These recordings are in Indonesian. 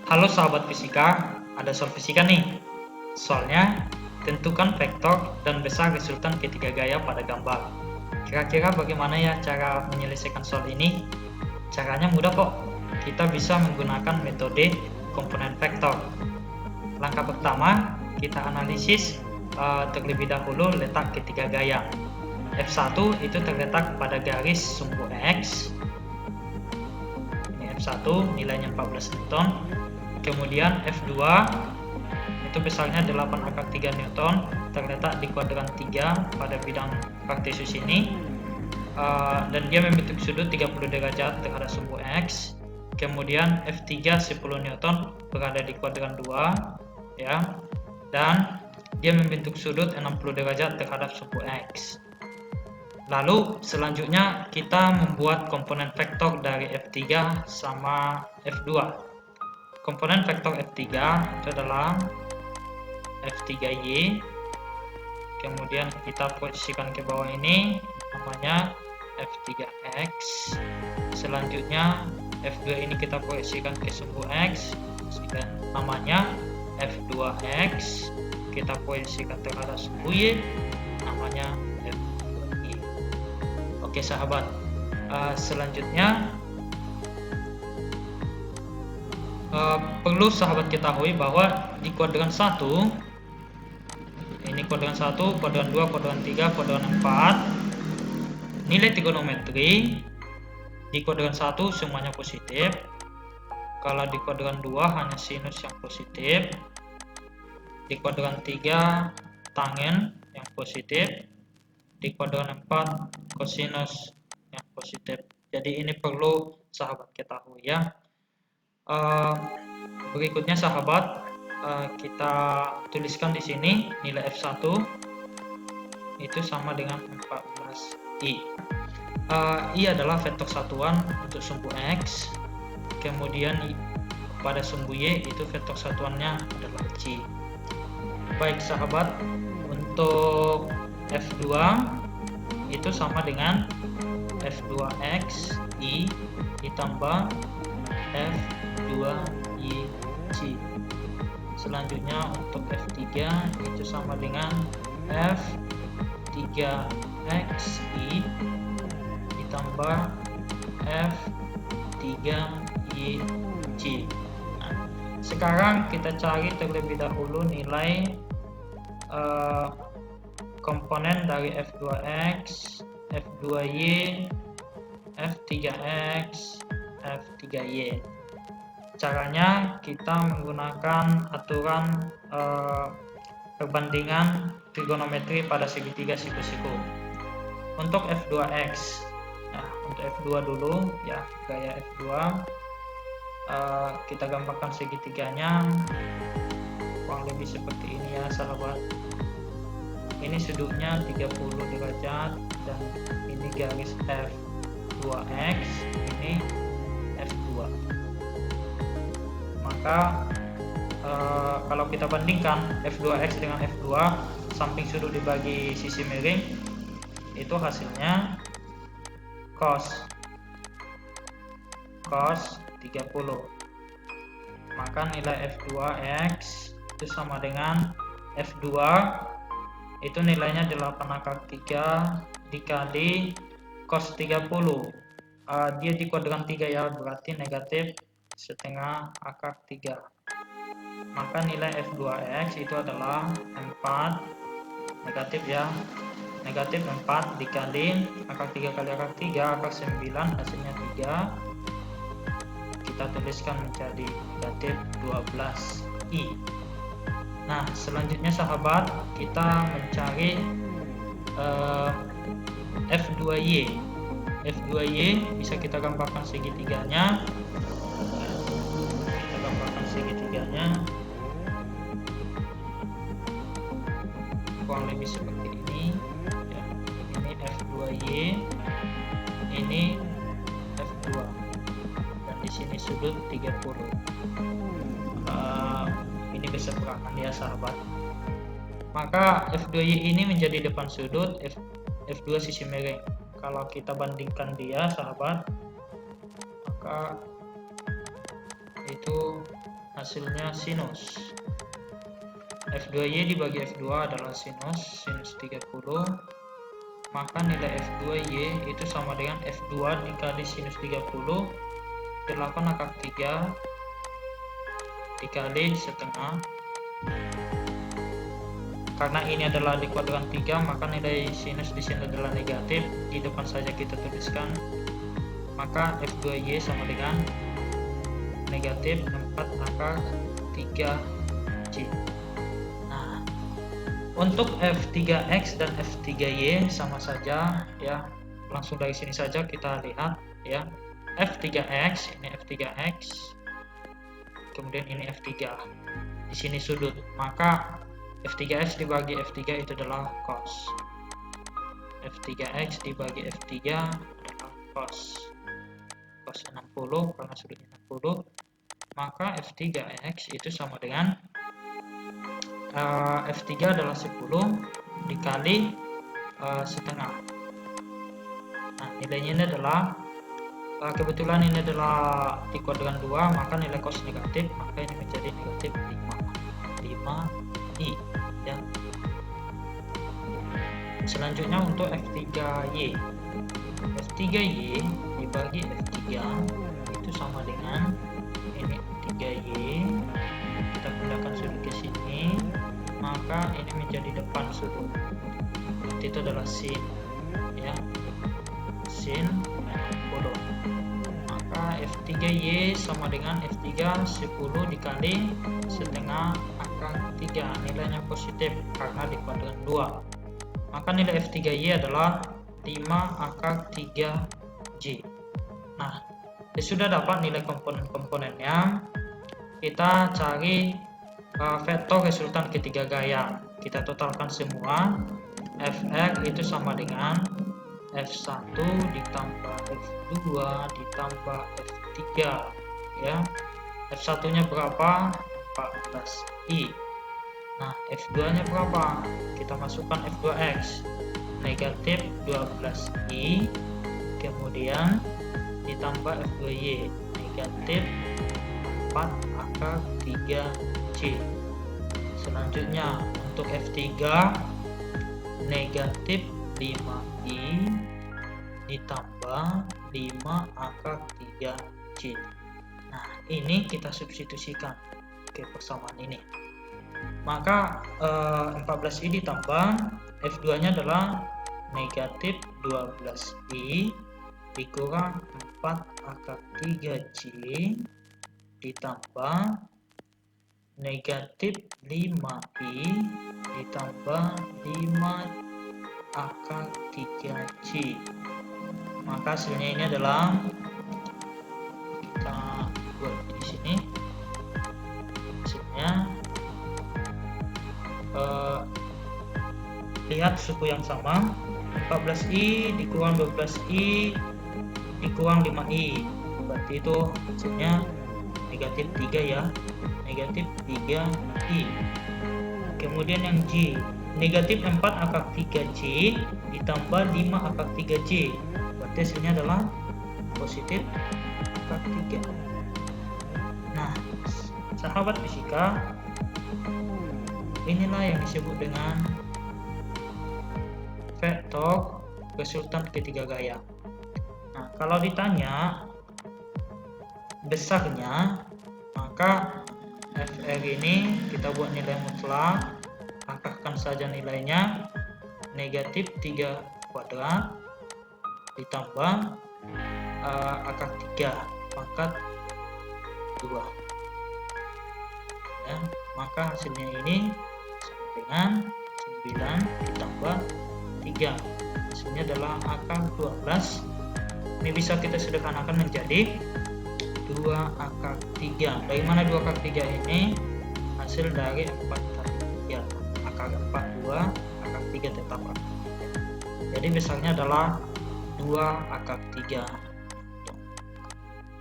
Halo sahabat fisika, ada soal fisika nih. Soalnya, tentukan vektor dan besar resultan ketiga gaya pada gambar. Kira-kira bagaimana ya cara menyelesaikan soal ini? Caranya mudah kok. Kita bisa menggunakan metode komponen vektor. Langkah pertama, kita analisis terlebih dahulu letak ketiga gaya. F1 itu terletak pada garis sumbu X. Ini F1 nilainya 14 Newton. Kemudian F2 itu besarnya 8/3 Newton, terletak di kuadran 3 pada bidang kartesius ini, dan dia membentuk sudut 30 derajat terhadap sumbu X. Kemudian F3 10 Newton berada di kuadran 2 ya, dan dia membentuk sudut 60 derajat terhadap sumbu X. Lalu selanjutnya kita membuat komponen vektor dari F3 sama F2. Komponen vektor F3 itu adalah F3Y, kemudian kita posisikan ke bawah ini namanya F3X. Selanjutnya F2 ini kita posisikan ke sumbu X, dan namanya F2X. Kita posisikan terhadap sumbu Y, namanya F2Y. Oke sahabat, selanjutnya perlu sahabat ketahui bahwa di kuadran 1, ini kuadran 1, kuadran 2, kuadran 3, kuadran 4, nilai trigonometri di kuadran 1 semuanya positif. Kalau di kuadran 2 hanya sinus yang positif. Di kuadran 3 tangen yang positif. Di kuadran 4 kosinus yang positif. Jadi ini perlu sahabat ketahui ya. Berikutnya sahabat, kita tuliskan di sini nilai F1 itu sama dengan 14I. I adalah vektor satuan untuk sumbu X, kemudian pada sumbu Y itu vektor satuannya adalah C. Baik sahabat, untuk F2 itu sama dengan F2X I ditambah F2YC. Selanjutnya untuk F3 itu sama dengan F3XI ditambah F3YC. Nah, sekarang kita cari terlebih dahulu nilai komponen dari F2X, F2Y, F3X, F3Y. Caranya kita menggunakan aturan perbandingan trigonometri pada segitiga siku-siku. Untuk F2X, nah, untuk F2 dulu ya, gaya F2 kita gambarkan segitiganya kurang lebih seperti ini ya sahabat. Ini sudutnya 30 derajat dan ini garis F2X, ini F2. Maka kalau kita bandingkan F2X dengan F2, samping sudut dibagi sisi miring, itu hasilnya cos 30. Maka nilai F2X itu sama dengan F2 itu nilainya 8/3 dikali cos 30. Dia di kuadran 3 ya, berarti negatif setengah akar 3. Maka nilai F2X itu adalah 4, negatif ya, negatif 4 dikali akar 3 kali akar 3, akar 9, hasilnya 3. Kita tuliskan menjadi negatif 12I. Nah selanjutnya sahabat, kita mencari F2Y. F2Y bisa kita gambarkan segitiganya. Kita gambarkan segitiganya kurang lebih seperti ini ya. Ini F2Y, ini F2, dan di sini sudut 30. Ini berseberangan ya sahabat. Maka F2Y ini menjadi depan sudut, F2 sisi miring. kalau kita bandingkan dia sahabat, maka itu hasilnya sinus. F2Y dibagi F2 adalah sinus 30, maka nilai F2Y itu sama dengan F2 dikali sinus 30, 8/3 dikali setengah. Karena ini adalah di kuadran 3, maka nilai sinus di sini adalah negatif. Di depan saja kita tuliskan, maka F2Y sama dengan negatif 4/3J. Nah, untuk F3X dan F3Y sama saja ya. Langsung dari sini saja kita lihat ya. F3X, ini F3X, kemudian ini F3. Di sini sudut, maka F3X dibagi F3 itu adalah cos. F3X dibagi F3 adalah cos 60 karena sudutnya 60, maka F3X itu sama dengan F3 adalah 10 dikali setengah. Nah, nilainya ini adalah kebetulan ini adalah di kuadran 2, maka nilai cos negatif, maka ini menjadi negatif 5i ya. Selanjutnya untuk F3Y. F3Y dibagi F3 itu sama dengan ini F3Y, kita pindahkan sudut ke sini, maka ini menjadi depan sudut, itu adalah sin ya, sin 60. Maka F3Y sama dengan F3 10 dikali setengah akar 3, nilainya positif karena di kuadran 2, maka nilai F3Y adalah 5/3J. Nah, sudah dapat nilai komponen-komponennya, kita cari vektor resultan ketiga gaya. Kita totalkan semua. Fr itu sama dengan F1 ditambah F2 ditambah F3 ya. F1 nya berapa? 14i. Nah, F2 nya berapa? Kita masukkan F2X, negatif 12i, kemudian ditambah F2Y, negatif 4/3J. Selanjutnya untuk F3 negatif 5i ditambah 5/3J. Nah, ini kita substitusikan ke persamaan ini, maka 14i ditambah F2 nya adalah negatif 12i dikurang 4/3J ditambah negatif 5i ditambah 5/3J. Maka hasilnya ini adalah, kita buat di sini hasilnya, lihat suku yang sama, 14i dikurang 12i dikurang 5i, berarti itu hasilnya negatif 3 ya, negatif 3i. Kemudian yang J, negatif 4/3J ditambah 5/3J, berarti hasilnya adalah positif 3. Nah, sahabat fisika, inilah yang disebut dengan vektor resultan ketiga gaya. Nah, kalau ditanya besarnya, maka Fr ini kita buat nilai mutlak, angkakan saja nilainya, negatif 3 kuadrat ditambah akar 3 pangkat 2 ya, maka hasilnya ini sama dengan 9 ditambah 3, hasilnya adalah akar 12. Ini bisa kita sederhanakan menjadi 2/3. Dari mana 2/3 ini? Hasil dari 4/3. Akar 4 2, akar 3 tetap akar 3. Jadi besarnya adalah 2/3.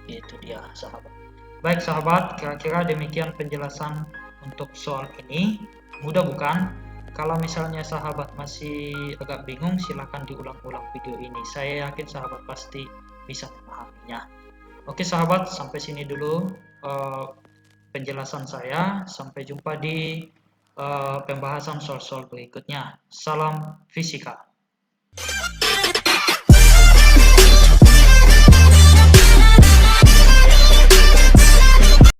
Itu dia sahabat. Baik sahabat, kira-kira demikian penjelasan untuk soal ini. Mudah bukan? Kalau misalnya sahabat masih agak bingung, silahkan diulang-ulang video ini. Saya yakin sahabat pasti bisa memahaminya. Oke sahabat, sampai sini dulu penjelasan saya. Sampai jumpa di pembahasan soal-soal berikutnya. Salam fisika.